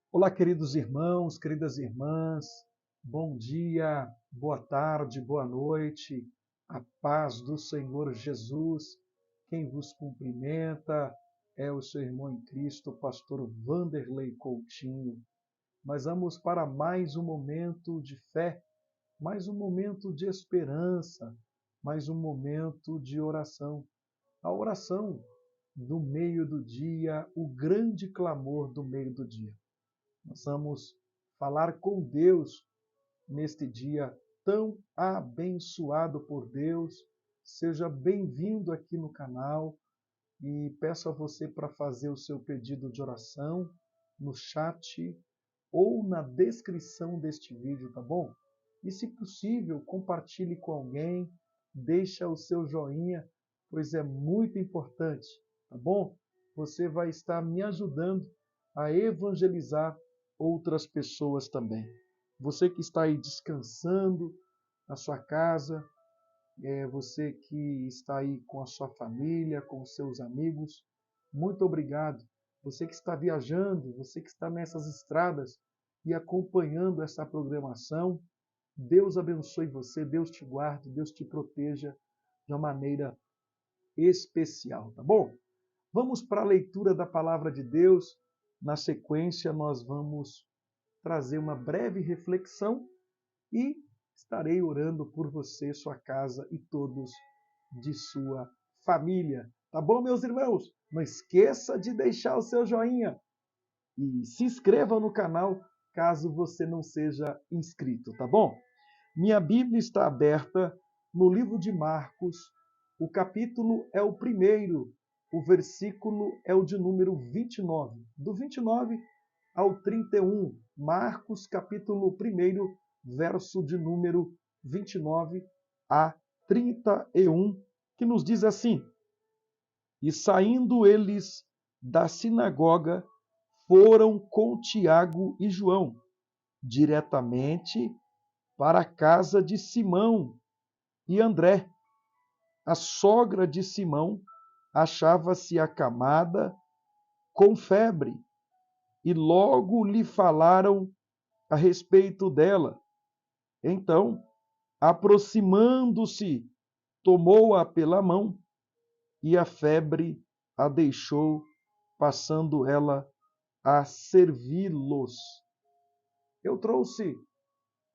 Olá, queridos irmãos, queridas irmãs, bom dia, boa tarde, boa noite, a paz do Senhor Jesus. Quem vos cumprimenta é o seu irmão em Cristo, pastor Wanderley Coutinho. Nós vamos para mais um momento de fé, mais um momento de esperança, mais um momento de oração. A oração do meio do dia, o grande clamor do meio do dia. Nós vamos falar com Deus neste dia tão abençoado por Deus. Seja bem-vindo aqui no canal e peço a você para fazer o seu pedido de oração no chat ou na descrição deste vídeo, tá bom? E se possível, compartilhe com alguém, deixa o seu joinha, pois é muito importante, tá bom? Você vai estar me ajudando a evangelizar outras pessoas também. Você que está aí descansando na sua casa, você que está aí com a sua família, com os seus amigos, muito obrigado. Você que está viajando, você que está nessas estradas e acompanhando essa programação, Deus abençoe você, Deus te guarde, Deus te proteja de uma maneira especial, tá bom? Vamos para a leitura da palavra de Deus. Na sequência, nós vamos trazer uma breve reflexão e estarei orando por você, sua casa e todos de sua família. Tá bom, meus irmãos? Não esqueça de deixar o seu joinha e se inscreva no canal caso você não seja inscrito, tá bom? Minha Bíblia está aberta no livro de Marcos. O capítulo é o primeiro, o versículo é o de número 29. Do 29 ao 31. Marcos, capítulo 1, verso de número 29 a 31, que nos diz assim: E saindo eles da sinagoga, foram com Tiago e João, diretamente para a casa de Simão e André. A sogra de Simão achava-se acamada com febre, e logo lhe falaram a respeito dela. Então, aproximando-se, tomou-a pela mão e a febre a deixou, passando ela a servi-los. Eu trouxe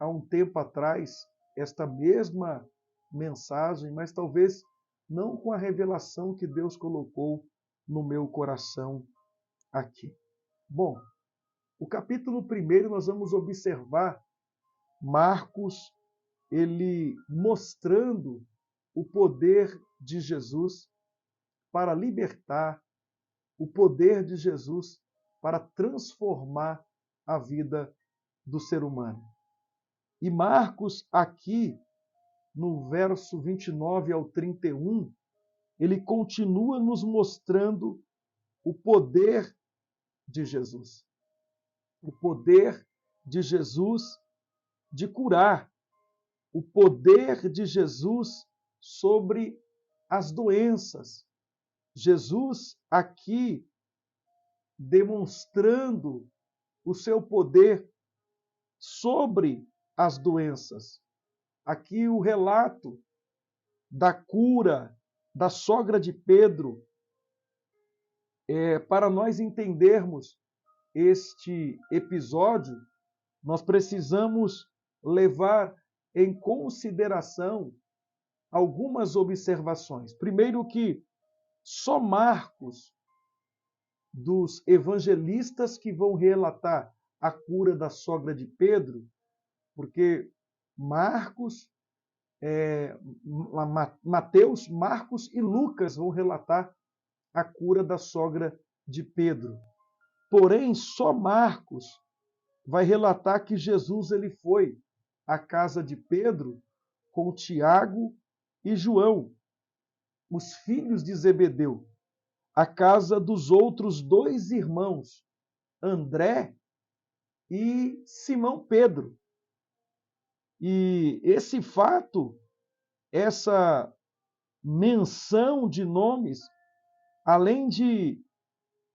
há um tempo atrás esta mesma mensagem, mas talvez não com a revelação que Deus colocou no meu coração aqui. Bom, o capítulo 1 nós vamos observar Marcos, ele mostrando o poder de Jesus para libertar, o poder de Jesus para transformar a vida do ser humano. E Marcos, aqui, no verso 29 ao 31, ele continua nos mostrando o poder de Jesus. O poder de Jesus de curar. O poder de Jesus sobre as doenças. Jesus aqui demonstrando o seu poder sobre as doenças. Aqui o relato da cura da sogra de Pedro, para nós entendermos este episódio, nós precisamos levar em consideração algumas observações. Primeiro que só Marcos, dos evangelistas que vão relatar a cura da sogra de Pedro, porque Marcos, Mateus, Marcos e Lucas vão relatar a cura da sogra de Pedro. Porém, só Marcos vai relatar que Jesus ele foi à casa de Pedro com Tiago e João, os filhos de Zebedeu, à casa dos outros dois irmãos, André e Simão Pedro. E esse fato, essa menção de nomes, além de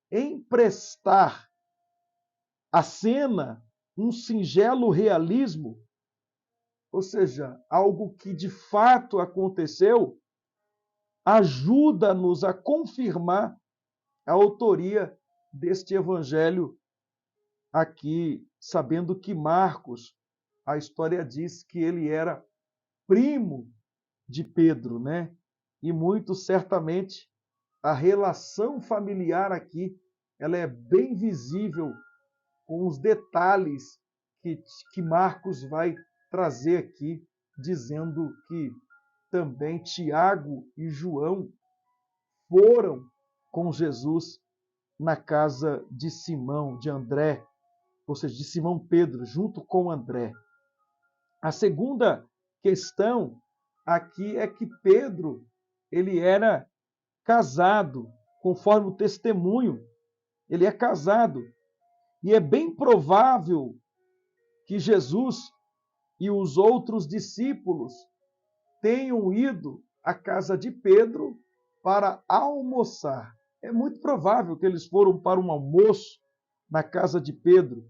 emprestar a cena, um singelo realismo, ou seja, algo que de fato aconteceu, ajuda-nos a confirmar a autoria deste evangelho aqui, sabendo que Marcos, a história diz que ele era primo de Pedro, né? E muito certamente a relação familiar aqui, ela é bem visível com os detalhes que Marcos vai trazer aqui, dizendo que também Tiago e João foram com Jesus na casa de Simão, de André, ou seja, de Simão Pedro, junto com André. A segunda questão aqui é que Pedro, ele era casado, conforme o testemunho, ele é casado. E é bem provável que Jesus e os outros discípulos tenham ido à casa de Pedro para almoçar. É muito provável que eles foram para um almoço na casa de Pedro,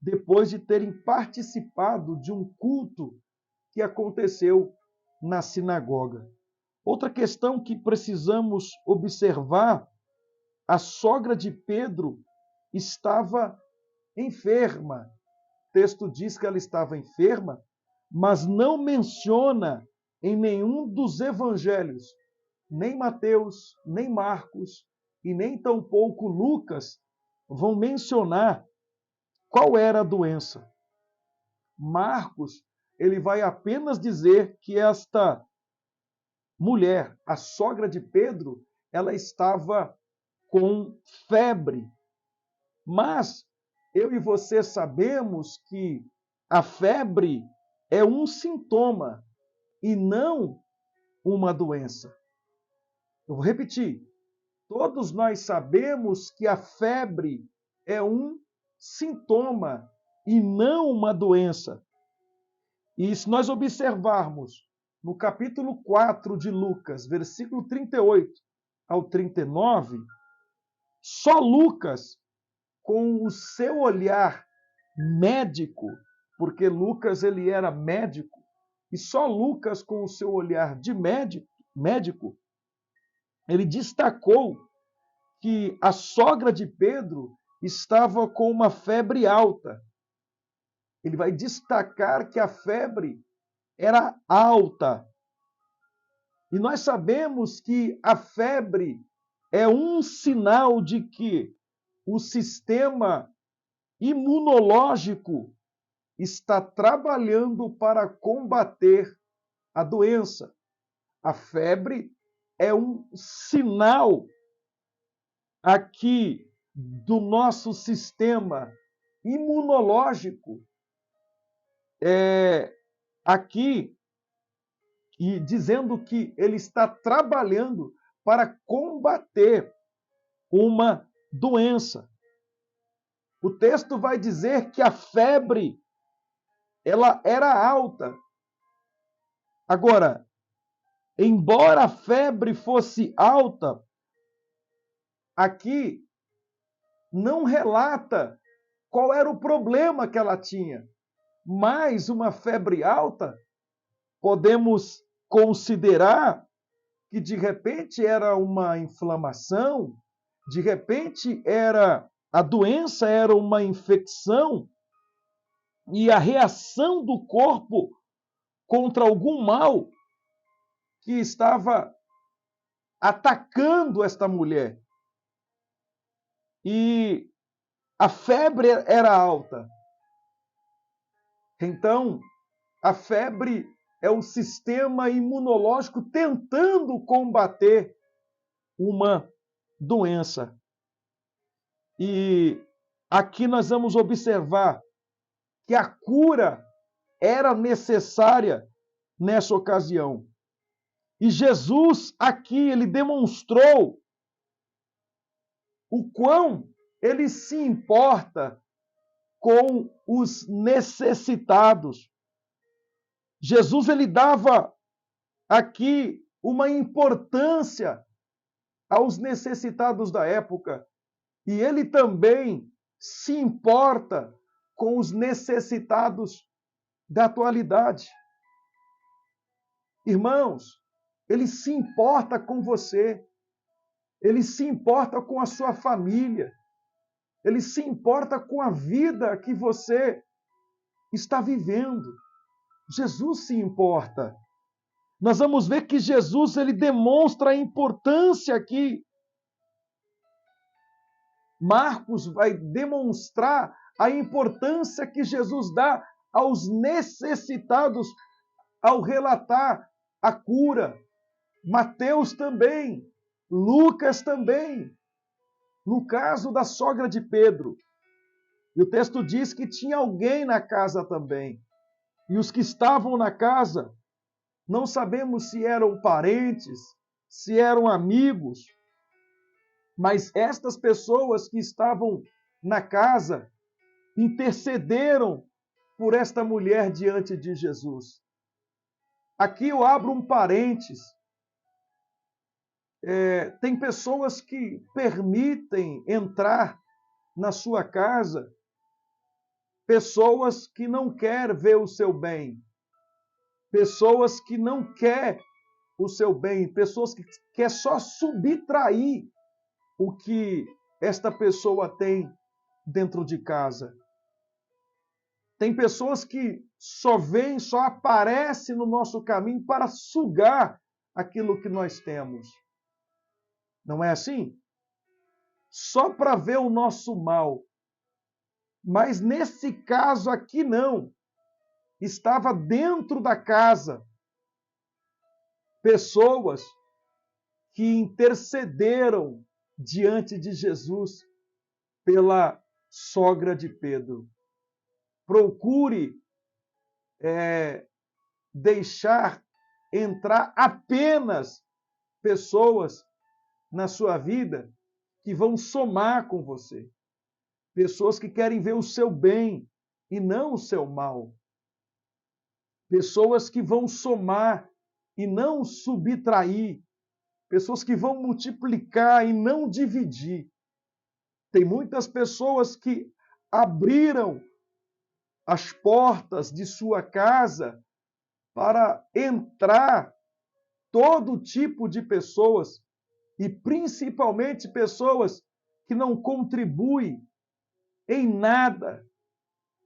depois de terem participado de um culto que aconteceu na sinagoga. Outra questão que precisamos observar, a sogra de Pedro estava enferma. O texto diz que ela estava enferma, mas não menciona em nenhum dos evangelhos, nem Mateus, nem Marcos e nem tampouco Lucas vão mencionar qual era a doença. Marcos, ele vai apenas dizer que esta mulher, a sogra de Pedro, ela estava com febre. Mas eu e você sabemos que a febre é um sintoma e não uma doença. Eu vou repetir. Todos nós sabemos que a febre é um sintoma e não uma doença. E se nós observarmos no capítulo 4 de Lucas, versículo 38 ao 39, só Lucas, com o seu olhar médico, porque Lucas ele era médico, e só Lucas, com o seu olhar de médico, ele destacou que a sogra de Pedro estava com uma febre alta. Ele vai destacar que a febre era alta. E nós sabemos que a febre é um sinal de que o sistema imunológico está trabalhando para combater a doença. A febre é um sinal aqui do nosso sistema imunológico, aqui, e dizendo que ele está trabalhando para combater uma doença. O texto vai dizer que a febre ela era alta. Agora, embora a febre fosse alta, aqui não relata qual era o problema que ela tinha. Mas uma febre alta, podemos considerar que de repente era uma inflamação, de repente a doença era uma infecção e a reação do corpo contra algum mal que estava atacando esta mulher. E a febre era alta. Então, a febre é o sistema imunológico tentando combater uma doença. E aqui nós vamos observar que a cura era necessária nessa ocasião. E Jesus aqui, ele demonstrou o quão ele se importa com os necessitados. Jesus, ele dava aqui uma importância aos necessitados da época. E ele também se importa com os necessitados da atualidade. Irmãos, Ele se importa com você. Ele se importa com a sua família. Ele se importa com a vida que você está vivendo. Jesus se importa. Nós vamos ver que Jesus ele demonstra a importância aqui. Marcos vai demonstrar a importância que Jesus dá aos necessitados ao relatar a cura. Mateus também, Lucas também. No caso da sogra de Pedro, e o texto diz que tinha alguém na casa também. E os que estavam na casa, não sabemos se eram parentes, se eram amigos, mas estas pessoas que estavam na casa intercederam por esta mulher diante de Jesus. Aqui eu abro um parênteses. Tem pessoas que permitem entrar na sua casa pessoas que não querem ver o seu bem, pessoas que não querem o seu bem, pessoas que querem só subtrair o que esta pessoa tem dentro de casa. Tem pessoas que só vêm, só aparecem no nosso caminho para sugar aquilo que nós temos. Não é assim? Só para ver o nosso mal. Mas nesse caso aqui não. Estava dentro da casa pessoas que intercederam diante de Jesus pela sogra de Pedro. Procure deixar entrar apenas pessoas na sua vida que vão somar com você. Pessoas que querem ver o seu bem e não o seu mal. Pessoas que vão somar e não subtrair. Pessoas que vão multiplicar e não dividir. Tem muitas pessoas que abriram as portas de sua casa para entrar todo tipo de pessoas e principalmente pessoas que não contribuem em nada.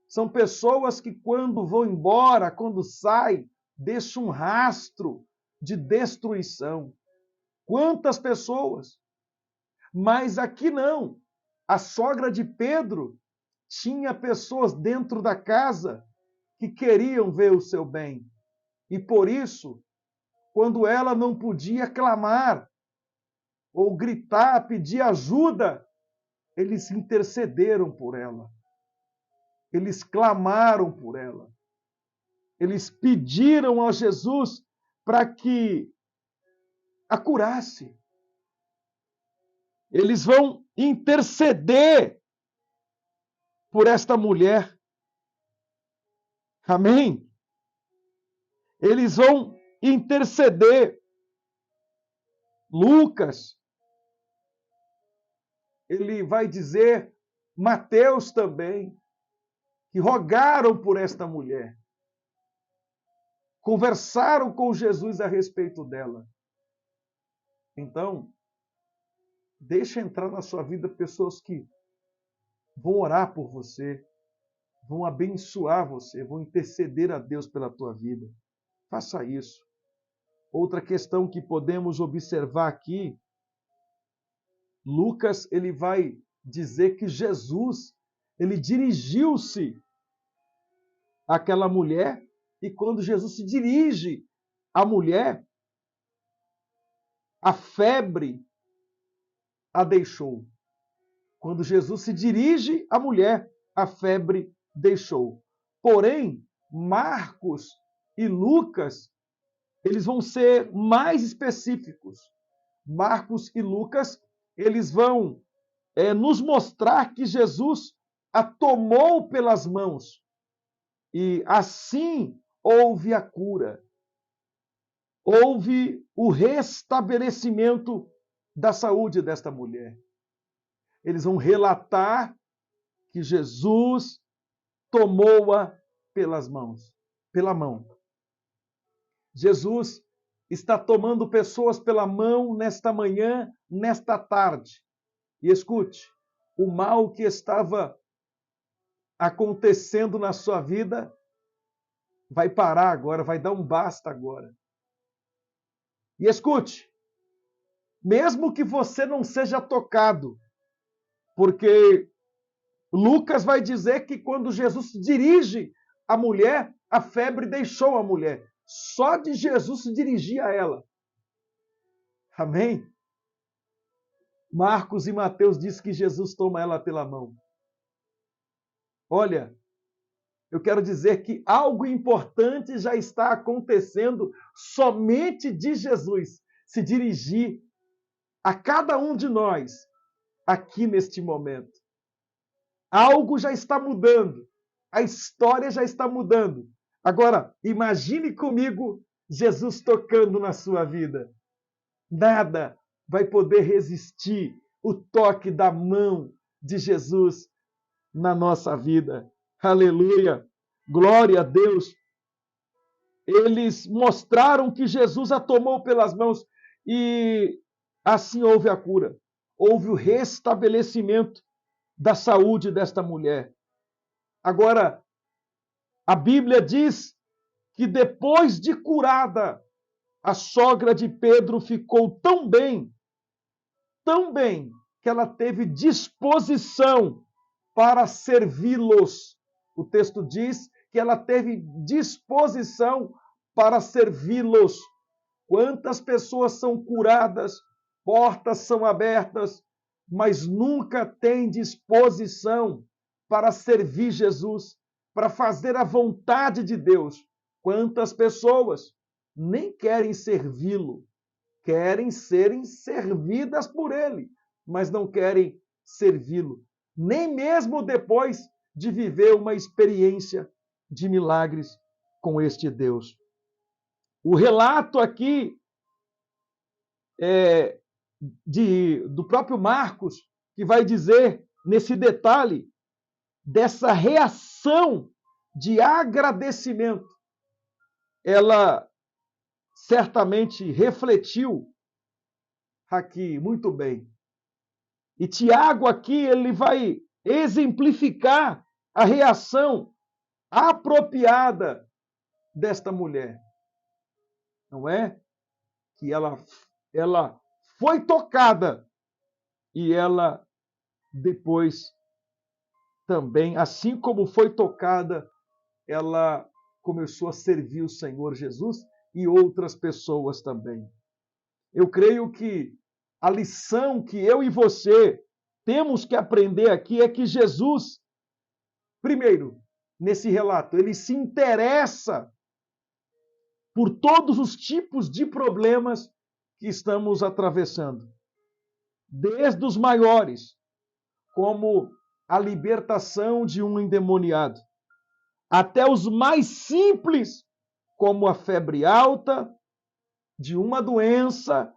São pessoas que quando vão embora, quando saem, deixam um rastro de destruição. Quantas pessoas? Mas aqui não. A sogra de Pedro tinha pessoas dentro da casa que queriam ver o seu bem. E por isso, quando ela não podia clamar ou gritar, pedir ajuda, eles intercederam por ela. Eles clamaram por ela. Eles pediram a Jesus para que a curasse. Eles vão interceder por esta mulher. Amém? Eles vão interceder. Lucas, ele vai dizer, Mateus também, que rogaram por esta mulher. Conversaram com Jesus a respeito dela. Então, deixa entrar na sua vida pessoas que vão orar por você, vão abençoar você, vão interceder a Deus pela tua vida. Faça isso. Outra questão que podemos observar aqui, Lucas ele vai dizer que Jesus ele dirigiu-se àquela mulher e quando Jesus se dirige à mulher, a febre a deixou. Quando Jesus se dirige à mulher, a febre deixou. Porém, Marcos e Lucas, eles vão ser mais específicos. Marcos e Lucas, eles vão nos mostrar que Jesus a tomou pelas mãos e assim houve a cura. Houve o restabelecimento da saúde desta mulher. Eles vão relatar que Jesus tomou-a pela mão. Jesus está tomando pessoas pela mão nesta manhã, nesta tarde. E escute, o mal que estava acontecendo na sua vida vai parar agora, vai dar um basta agora. E escute, mesmo que você não seja tocado, porque Lucas vai dizer que quando Jesus se dirige à mulher, a febre deixou a mulher. Só de Jesus se dirigir a ela. Amém? Marcos e Mateus diz que Jesus toma ela pela mão. Olha, eu quero dizer que algo importante já está acontecendo somente de Jesus se dirigir a cada um de nós aqui neste momento. Algo já está mudando. A história já está mudando. Agora, imagine comigo Jesus tocando na sua vida. Nada vai poder resistir o toque da mão de Jesus na nossa vida. Aleluia! Glória a Deus! Eles mostraram que Jesus a tomou pelas mãos e assim houve a cura. Houve o restabelecimento da saúde desta mulher. Agora, a Bíblia diz que depois de curada, a sogra de Pedro ficou tão bem, que ela teve disposição para servi-los. O texto diz que ela teve disposição para servi-los. Quantas pessoas são curadas, portas são abertas, mas nunca têm disposição para servir Jesus, para fazer a vontade de Deus. Quantas pessoas nem querem servi-lo, querem serem servidas por ele, mas não querem servi-lo, nem mesmo depois de viver uma experiência de milagres com este Deus. O relato aqui do próprio Marcos, que vai dizer nesse detalhe dessa reação de agradecimento. Ela certamente refletiu aqui muito bem. E Tiago aqui ele vai exemplificar a reação apropriada desta mulher. Não é? Que ela foi tocada e ela depois também, assim como foi tocada, ela começou a servir o Senhor Jesus e outras pessoas também. Eu creio que a lição que eu e você temos que aprender aqui é que Jesus, primeiro, nesse relato, ele se interessa por todos os tipos de problemas que estamos atravessando. Desde os maiores, como a libertação de um endemoniado, até os mais simples, como a febre alta de uma doença,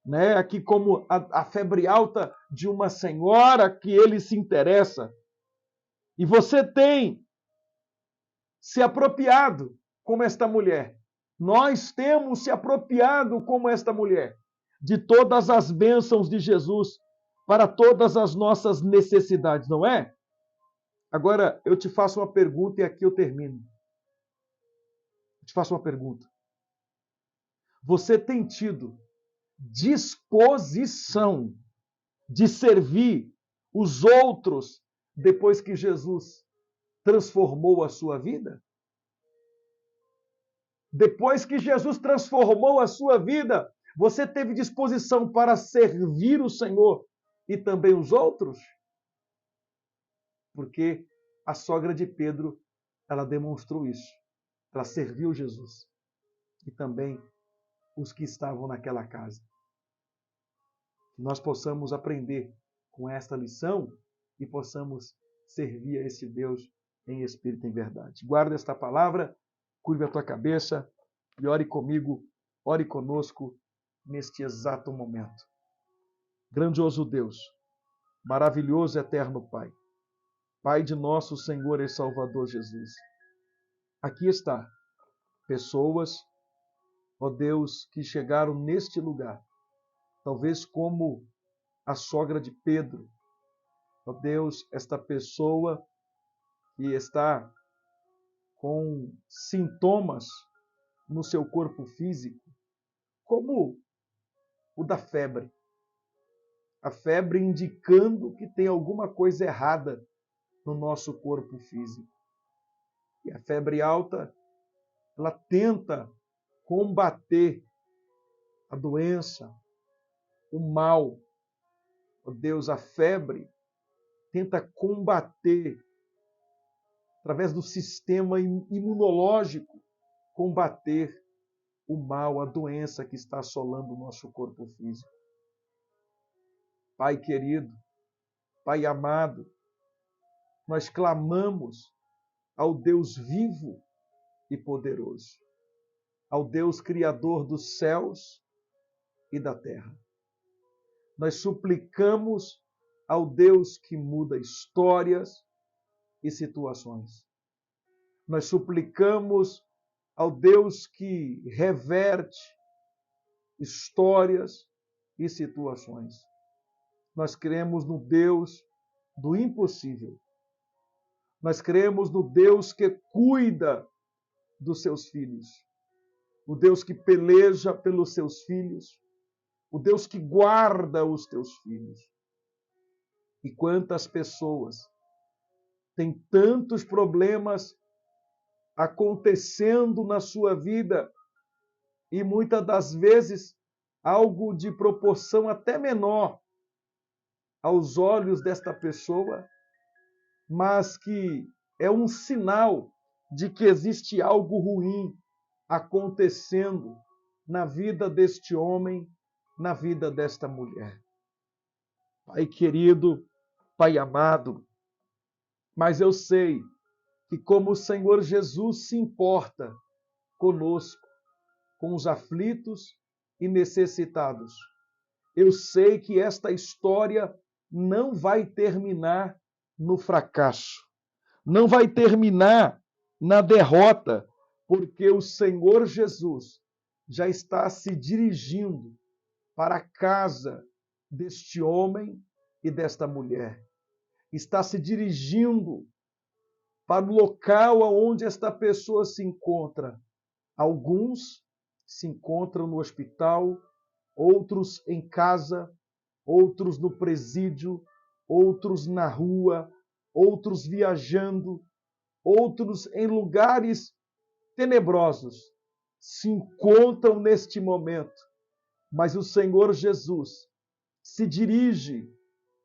né? Aqui como a febre alta de uma senhora que ele se interessa. E você tem se apropriado como esta mulher. Nós temos se apropriado como esta mulher de todas as bênçãos de Jesus para todas as nossas necessidades, não é? Agora, eu te faço uma pergunta e aqui eu termino. Eu te faço uma pergunta. Você tem tido disposição de servir os outros depois que Jesus transformou a sua vida? Depois que Jesus transformou a sua vida, você teve disposição para servir o Senhor e também os outros? Porque a sogra de Pedro, ela demonstrou isso. Ela serviu Jesus e também os que estavam naquela casa. Que nós possamos aprender com esta lição e possamos servir a esse Deus em espírito e em verdade. Guarda esta palavra, curve a tua cabeça e ore comigo, ore conosco neste exato momento. Grandioso Deus, maravilhoso eterno Pai, Pai de nosso Senhor e Salvador Jesus, aqui está pessoas, ó Deus, que chegaram neste lugar, talvez como a sogra de Pedro. Ó Deus, esta pessoa que está com sintomas no seu corpo físico, como o da febre. A febre indicando que tem alguma coisa errada no nosso corpo físico. E a febre alta, ela tenta combater a doença, o mal. Ó Deus, a febre tenta combater, através do sistema imunológico, combater o mal, a doença que está assolando o nosso corpo físico. Pai querido, Pai amado, nós clamamos ao Deus vivo e poderoso, ao Deus criador dos céus e da terra. Nós suplicamos ao Deus que muda histórias e situações. Nós suplicamos ao Deus que reverte histórias e situações. Nós cremos no Deus do impossível. Nós cremos no Deus que cuida dos seus filhos. O Deus que peleja pelos seus filhos. O Deus que guarda os teus filhos. E quantas pessoas têm tantos problemas acontecendo na sua vida e muitas das vezes algo de proporção até menor aos olhos desta pessoa, mas que é um sinal de que existe algo ruim acontecendo na vida deste homem, na vida desta mulher. Pai querido, Pai amado, mas eu sei que como o Senhor Jesus se importa conosco, com os aflitos e necessitados, eu sei que esta história não vai terminar no fracasso, não vai terminar na derrota, porque o Senhor Jesus já está se dirigindo para a casa deste homem e desta mulher. Está se dirigindo para o local onde esta pessoa se encontra. Alguns se encontram no hospital, outros em casa, outros no presídio, outros na rua, outros viajando, outros em lugares tenebrosos. Se encontram neste momento, mas o Senhor Jesus se dirige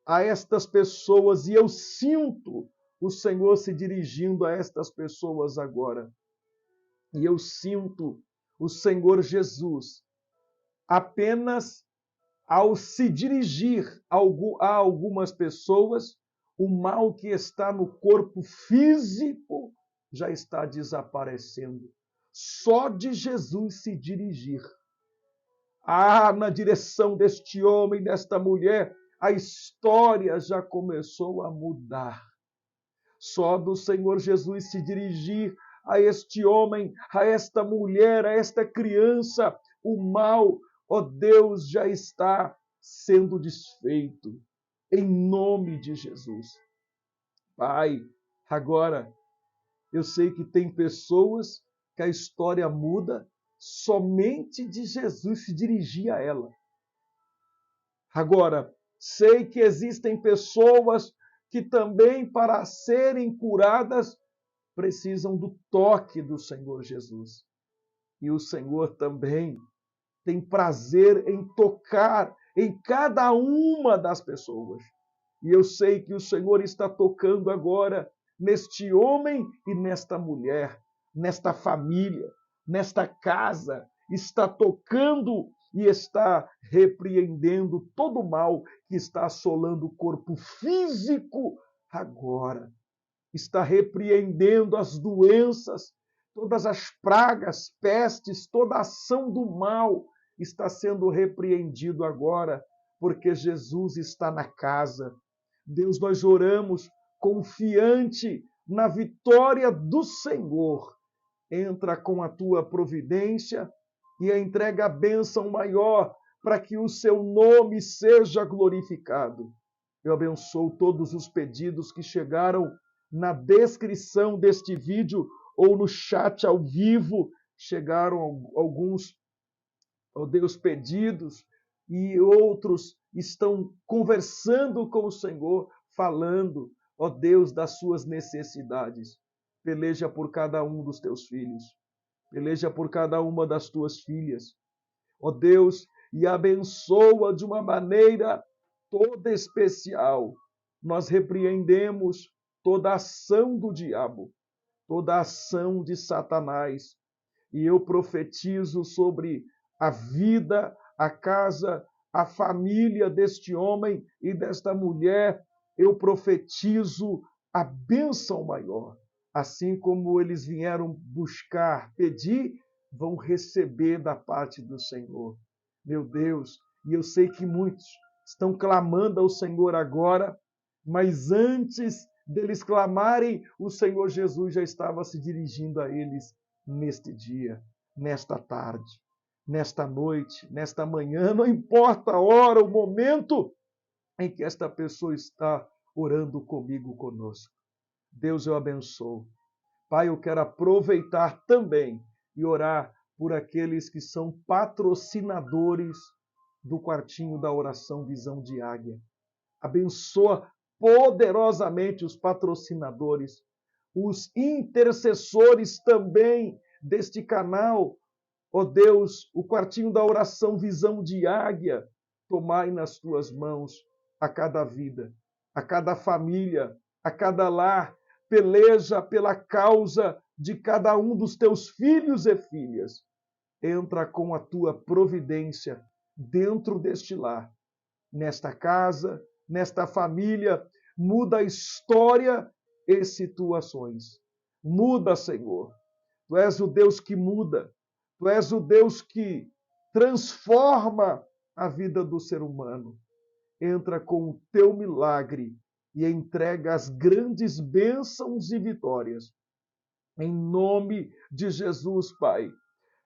a estas pessoas e eu sinto o Senhor se dirigindo a estas pessoas agora. E eu sinto o Senhor Jesus apenas ao se dirigir a algumas pessoas, o mal que está no corpo físico já está desaparecendo. Só de Jesus se dirigir na direção deste homem, desta mulher, a história já começou a mudar. Só do Senhor Jesus se dirigir a este homem, a esta mulher, a esta criança, o mal, ó Deus, já está sendo desfeito, em nome de Jesus. Pai, agora eu sei que tem pessoas que a história muda somente de Jesus se dirigir a ela. Agora, sei que existem pessoas que também, para serem curadas, precisam do toque do Senhor Jesus. E o Senhor também tem prazer em tocar em cada uma das pessoas. E eu sei que o Senhor está tocando agora neste homem e nesta mulher, nesta família, nesta casa, está tocando e está repreendendo todo o mal que está assolando o corpo físico agora. Está repreendendo as doenças, todas as pragas, pestes, toda a ação do mal está sendo repreendido agora, porque Jesus está na casa. Deus, nós oramos confiante na vitória do Senhor, entra com a tua providência e entrega a bênção maior para que o seu nome seja glorificado. Eu abençoo todos os pedidos que chegaram na descrição deste vídeo ou no chat ao vivo. Chegaram alguns, ó Deus, pedidos e outros estão conversando com o Senhor, falando, ó Deus, das suas necessidades. Peleja por cada um dos teus filhos. Peleja por cada uma das tuas filhas. Ó Deus, e abençoa de uma maneira toda especial. Nós repreendemos toda ação do diabo, toda ação de Satanás. E eu profetizo sobre a vida, a casa, a família deste homem e desta mulher. Eu profetizo a bênção maior. Assim como eles vieram buscar, pedir, vão receber da parte do Senhor. Meu Deus, e eu sei que muitos estão clamando ao Senhor agora, mas antes deles clamarem, o Senhor Jesus já estava se dirigindo a eles neste dia, nesta tarde, nesta noite, nesta manhã, não importa a hora, o momento em que esta pessoa está orando comigo, conosco. Deus, eu abençoo. Pai, eu quero aproveitar também e orar por aqueles que são patrocinadores do quartinho da oração Visão de Águia. Abençoa poderosamente os patrocinadores, os intercessores também deste canal. Ó Deus, o quartinho da oração Visão de Águia, tomai nas tuas mãos a cada vida, a cada família, a cada lar. Peleja pela causa de cada um dos teus filhos e filhas. Entra com a tua providência dentro deste lar, nesta casa, nesta família. Muda a história e situações. Muda, Senhor. Tu és o Deus que muda. Tu és o Deus que transforma a vida do ser humano. Entra com o teu milagre e entrega as grandes bênçãos e vitórias. Em nome de Jesus, Pai.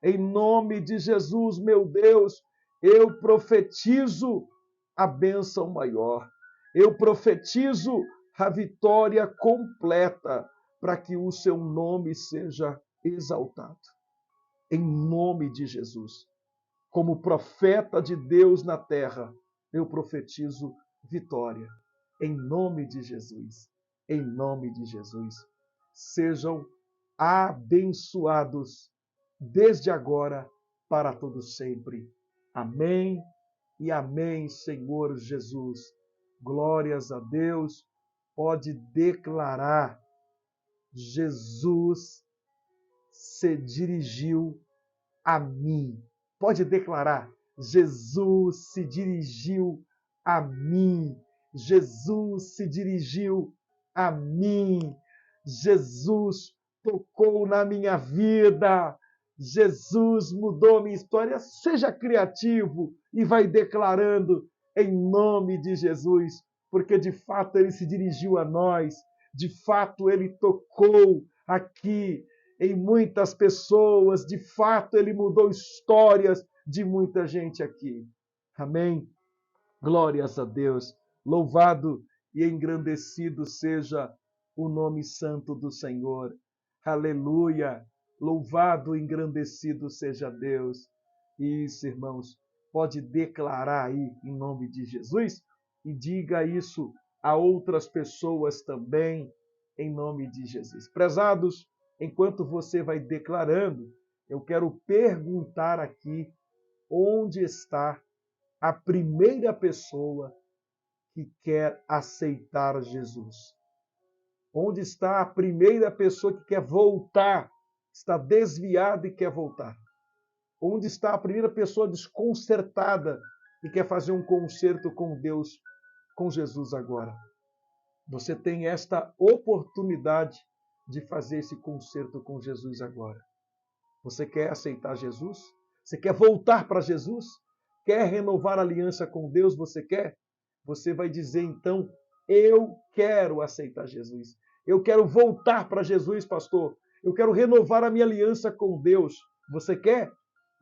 Em nome de Jesus, meu Deus, eu profetizo a bênção maior. Eu profetizo a vitória completa para que o seu nome seja exaltado. Em nome de Jesus. Como profeta de Deus na terra, eu profetizo vitória. Em nome de Jesus. Em nome de Jesus. Sejam abençoados desde agora para todo sempre. Amém e amém, Senhor Jesus. Glórias a Deus. Pode declarar: Jesus se dirigiu a mim. Pode declarar: Jesus se dirigiu a mim. Jesus se dirigiu a mim. Jesus tocou na minha vida. Jesus mudou minha história. Seja criativo e vai declarando em nome de Jesus, porque de fato ele se dirigiu a nós. De fato ele tocou aqui em muitas pessoas. De fato ele mudou histórias de muita gente aqui. Amém? Glórias a Deus. Louvado e engrandecido seja o nome santo do Senhor. Aleluia! Louvado e engrandecido seja Deus. Isso, irmãos, pode declarar aí em nome de Jesus e diga isso a outras pessoas também em nome de Jesus. Prezados, enquanto você vai declarando, eu quero perguntar aqui onde está a primeira pessoa que quer aceitar Jesus. Onde está a primeira pessoa que quer voltar, está desviada e quer voltar? Onde está a primeira pessoa desconcertada e quer fazer um concerto com Deus, com Jesus agora? Você tem esta oportunidade de fazer esse concerto com Jesus agora. Você quer aceitar Jesus? Você quer voltar para Jesus? Quer renovar a aliança com Deus? Você quer? Você vai dizer então Eu quero aceitar Jesus. Eu quero voltar para Jesus, pastor. Eu quero renovar a minha aliança com Deus. Você quer?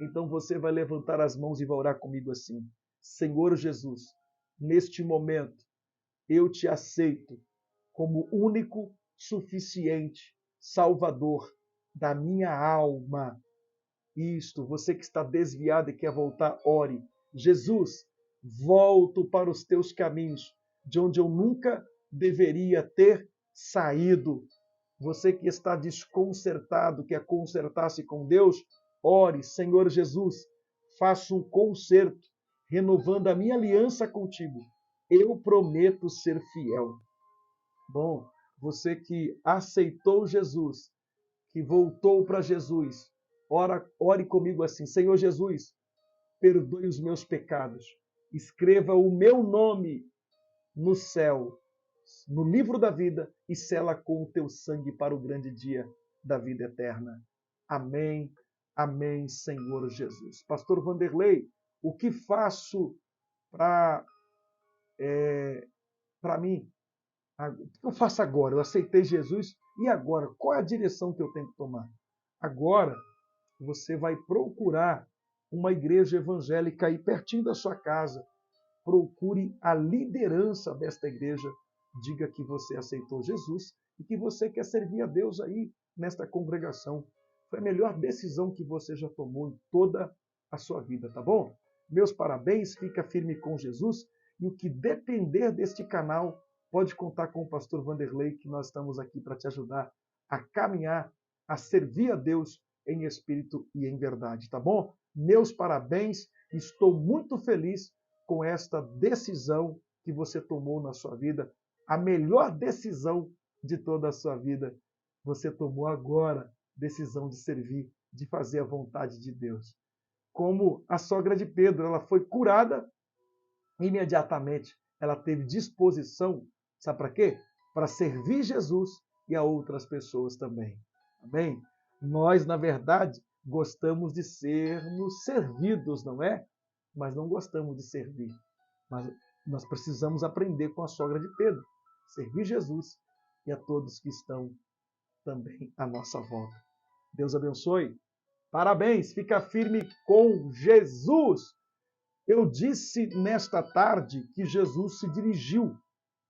Então você vai levantar as mãos e vai orar comigo assim. Senhor Jesus, neste momento, eu te aceito como único, suficiente Salvador da minha alma. Isto, você que está desviado e quer voltar, ore. Jesus, volto para os teus caminhos, de onde eu nunca deveria ter saído. Você que está desconcertado, quer consertar-se com Deus, ore, Senhor Jesus, faça um conserto, renovando a minha aliança contigo. Eu prometo ser fiel. Bom, você que aceitou Jesus, que voltou para Jesus, ore comigo assim: Senhor Jesus, perdoe os meus pecados, escreva o meu nome no céu, no livro da vida, e sela com o teu sangue para o grande dia da vida eterna. Amém, amém, Senhor Jesus. Pastor Vanderlei, o que faço para mim? O que eu faço agora? Eu aceitei Jesus, e agora? Qual é a direção que eu tenho que tomar? Agora, você vai procurar uma igreja evangélica aí pertinho da sua casa. Procure a liderança desta igreja. Diga que você aceitou Jesus e que você quer servir a Deus aí nesta congregação. Foi a melhor decisão que você já tomou em toda a sua vida, tá bom? Meus parabéns, fica firme com Jesus, e o que depender deste canal, pode contar com o pastor Vanderlei, que nós estamos aqui para te ajudar a caminhar, a servir a Deus em espírito e em verdade, tá bom? Meus parabéns, estou muito feliz com esta decisão que você tomou na sua vida, a melhor decisão de toda a sua vida. Você tomou agora decisão de servir, de fazer a vontade de Deus. Como a sogra de Pedro, ela foi curada imediatamente. Ela teve disposição, sabe para quê? Para servir Jesus e a outras pessoas também. Amém? Nós, na verdade, gostamos de sermos servidos, não é? Mas não gostamos de servir. Mas nós precisamos aprender com a sogra de Pedro. Servir Jesus e a todos que estão também à nossa volta. Deus abençoe. Parabéns, fica firme com Jesus. Eu disse nesta tarde que Jesus se dirigiu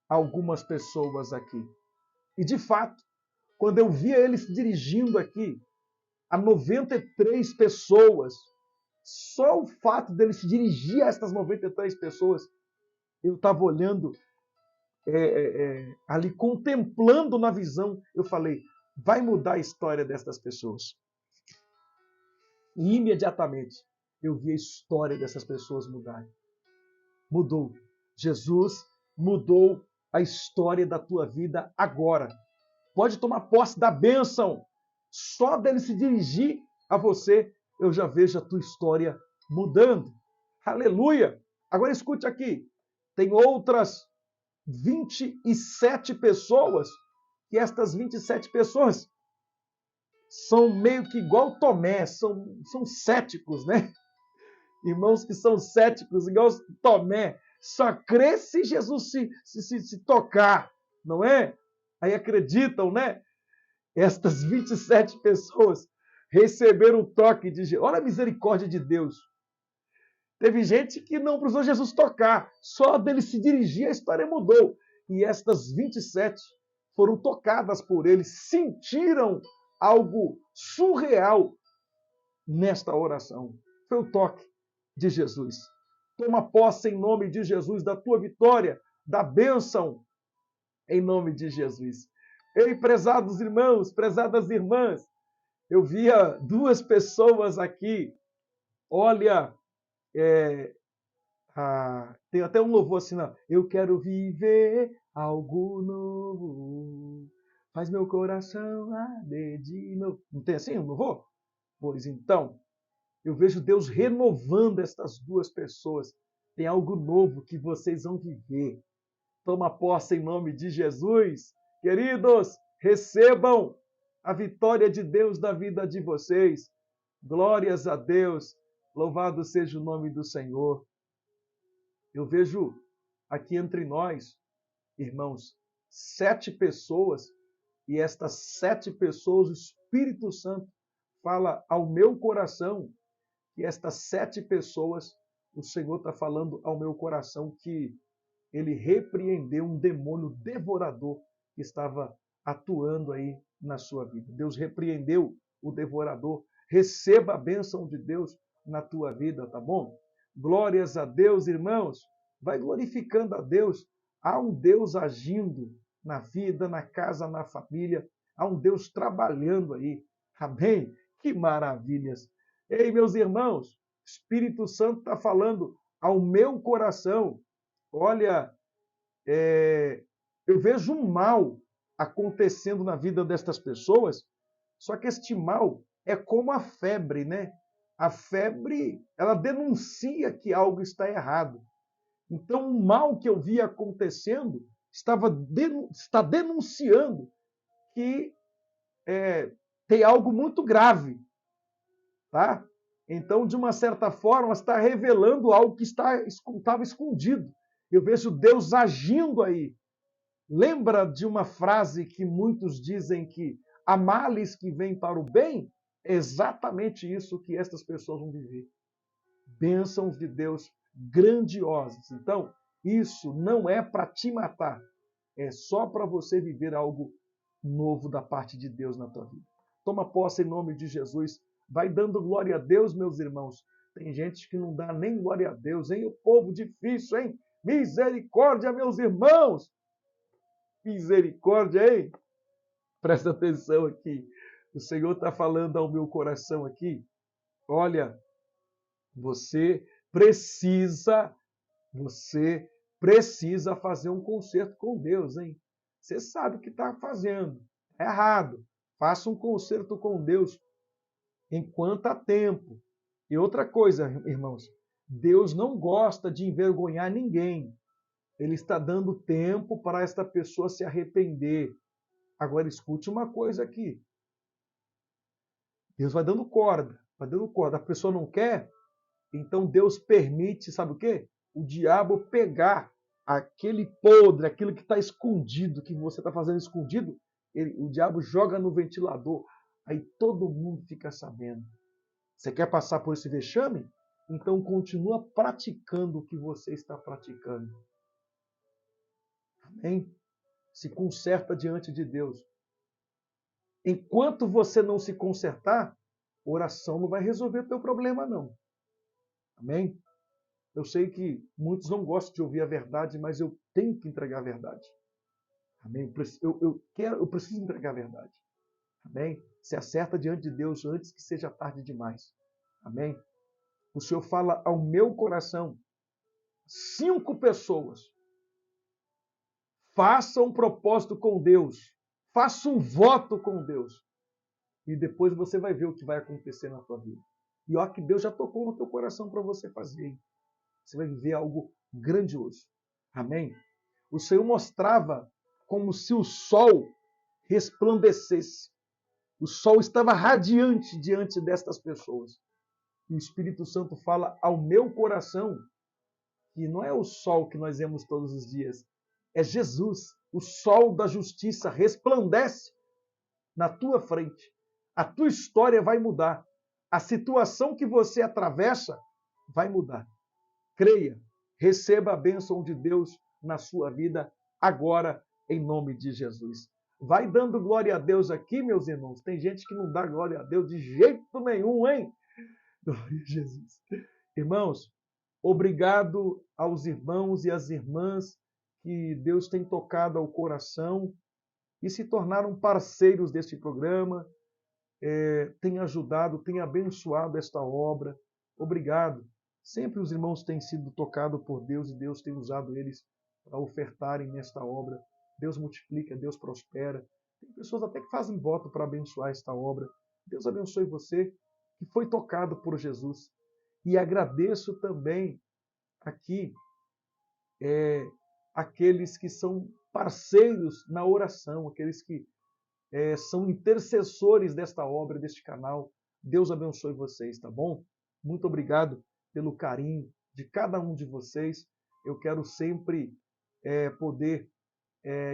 a algumas pessoas aqui. E, de fato, quando eu via ele se dirigindo aqui a 93 pessoas, só o fato dele se dirigir a essas 93 pessoas, eu estava olhando ali, contemplando na visão, eu falei, vai mudar a história destas pessoas. E imediatamente eu vi a história dessas pessoas mudarem. Mudou. Jesus mudou a história da tua vida agora. Pode tomar posse da bênção. Só dele se dirigir a você, eu já vejo a tua história mudando. Aleluia! Agora escute aqui. Tem outras 27 pessoas, que estas 27 pessoas são meio que igual Tomé, são céticos, né? Irmãos que são céticos, igual Tomé, só crê se Jesus se tocar, não é? Aí acreditam, né? Estas 27 pessoas receberam o toque de Jesus. Olha a misericórdia de Deus. Teve gente que não precisou Jesus tocar, só dele se dirigir a história mudou. E estas 27 foram tocadas por ele, sentiram algo surreal nesta oração. Foi o toque de Jesus. Toma posse em nome de Jesus da tua vitória, da bênção em nome de Jesus. Ei, prezados irmãos, prezadas irmãs, eu via duas pessoas aqui. Olha, tem até um louvor assim, não. Eu quero viver algo novo, faz meu coração arder de novo. Não tem assim um louvor? Pois então, eu vejo Deus renovando estas duas pessoas. Tem algo novo que vocês vão viver. Toma posse em nome de Jesus. Queridos, recebam a vitória de Deus na vida de vocês. Glórias a Deus. Louvado seja o nome do Senhor. Eu vejo aqui entre nós irmãos, 7 pessoas, e estas 7 pessoas, o Espírito Santo fala ao meu coração que estas 7 pessoas, o Senhor está falando ao meu coração que ele repreendeu um demônio devorador que estava atuando aí na sua vida. Deus repreendeu o devorador. Receba a bênção de Deus na tua vida, tá bom? Glórias a Deus, irmãos. Vai glorificando a Deus. Há um Deus agindo na vida, na casa, na família. Há um Deus trabalhando aí. Amém? Que maravilhas. Ei, meus irmãos, Espírito Santo está falando ao meu coração. Olha, eu vejo um mal acontecendo na vida destas pessoas, só que este mal é como a febre, né? A febre, ela denuncia que algo está errado. Então, o mal que eu vi acontecendo está denunciando que tem algo muito grave, tá? Então, de uma certa forma, está revelando algo que estava escondido. Eu vejo Deus agindo aí. Lembra de uma frase que muitos dizem que há males que vêm para o bem? É exatamente isso que estas pessoas vão viver. Bênçãos de Deus grandiosas. Então, isso não é para te matar. É só para você viver algo novo da parte de Deus na tua vida. Toma posse em nome de Jesus. Vai dando glória a Deus, meus irmãos. Tem gente que não dá nem glória a Deus, hein? O povo difícil, hein? Misericórdia, meus irmãos! Misericórdia, hein? Presta atenção aqui. O Senhor está falando ao meu coração aqui. Olha, você precisa fazer um concerto com Deus, hein? Você sabe o que está fazendo. É errado. Faça um concerto com Deus enquanto há tempo. E outra coisa, irmãos, Deus não gosta de envergonhar ninguém. Ele está dando tempo para esta pessoa se arrepender. Agora escute uma coisa aqui. Deus vai dando corda, vai dando corda. A pessoa não quer, então Deus permite, sabe o quê? O diabo pegar aquele podre, aquilo que está escondido, que você está fazendo escondido, o diabo joga no ventilador. Aí todo mundo fica sabendo. Você quer passar por esse vexame? Então continua praticando o que você está praticando. Amém? Se conserta diante de Deus. Enquanto você não se consertar, oração não vai resolver o teu problema, não. Amém? Eu sei que muitos não gostam de ouvir a verdade, mas eu tenho que entregar a verdade. Amém? Eu preciso entregar a verdade. Amém? Se acerta diante de Deus antes que seja tarde demais. Amém? O Senhor fala ao meu coração, 5 pessoas. Faça um propósito com Deus. Faça um voto com Deus. E depois você vai ver o que vai acontecer na tua vida. E ó que Deus já tocou no teu coração para você fazer. Hein? Você vai viver algo grandioso. Amém? O Senhor mostrava como se o sol resplandecesse. O sol estava radiante diante destas pessoas. E o Espírito Santo fala ao meu coração que não é o sol que nós vemos todos os dias, é Jesus, o sol da justiça, resplandece na tua frente. A tua história vai mudar. A situação que você atravessa vai mudar. Creia, receba a bênção de Deus na sua vida agora, em nome de Jesus. Vai dando glória a Deus aqui, meus irmãos. Tem gente que não dá glória a Deus de jeito nenhum, hein? Glória a Jesus. Irmãos, obrigado aos irmãos e às irmãs que Deus tem tocado ao coração e se tornaram parceiros deste programa, tem ajudado, tem abençoado esta obra. Obrigado. Sempre os irmãos têm sido tocados por Deus e Deus tem usado eles para ofertarem nesta obra. Deus multiplica, Deus prospera. Tem pessoas até que fazem voto para abençoar esta obra. Deus abençoe você que foi tocado por Jesus. E agradeço também aqui aqueles que são parceiros na oração, aqueles que são intercessores desta obra, deste canal. Deus abençoe vocês, tá bom? Muito obrigado pelo carinho de cada um de vocês. Eu quero sempre poder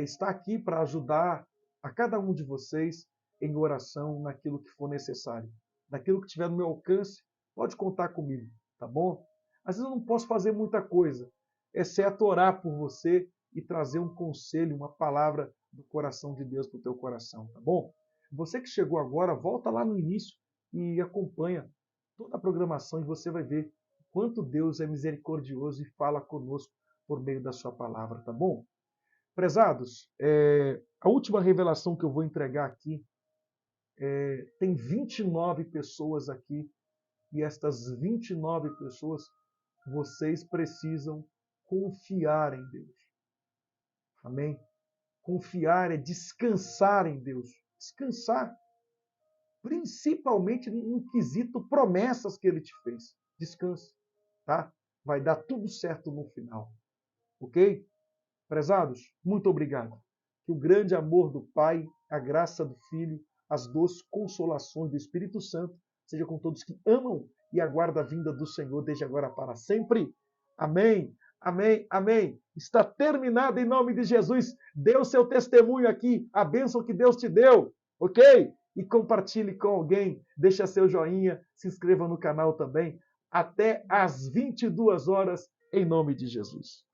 está aqui para ajudar a cada um de vocês em oração naquilo que for necessário. Naquilo que tiver no meu alcance, pode contar comigo, tá bom? Às vezes eu não posso fazer muita coisa, exceto orar por você e trazer um conselho, uma palavra do coração de Deus para o teu coração, tá bom? Você que chegou agora, volta lá no início e acompanha toda a programação e você vai ver quanto Deus é misericordioso e fala conosco por meio da sua palavra, tá bom? Prezados, a última revelação que eu vou entregar aqui, tem 29 pessoas aqui, e estas 29 pessoas, vocês precisam confiar em Deus. Amém? Confiar é descansar em Deus. Descansar. Principalmente no quesito promessas que Ele te fez. Descanse. Tá? Vai dar tudo certo no final. Ok? Prezados, muito obrigado. Que o grande amor do Pai, a graça do Filho, as doces consolações do Espírito Santo seja com todos que amam e aguardam a vinda do Senhor desde agora para sempre. Amém, amém, amém. Está terminado em nome de Jesus. Dê o seu testemunho aqui, a bênção que Deus te deu, ok? E compartilhe com alguém, deixa seu joinha, se inscreva no canal também. Até às 22 horas, em nome de Jesus.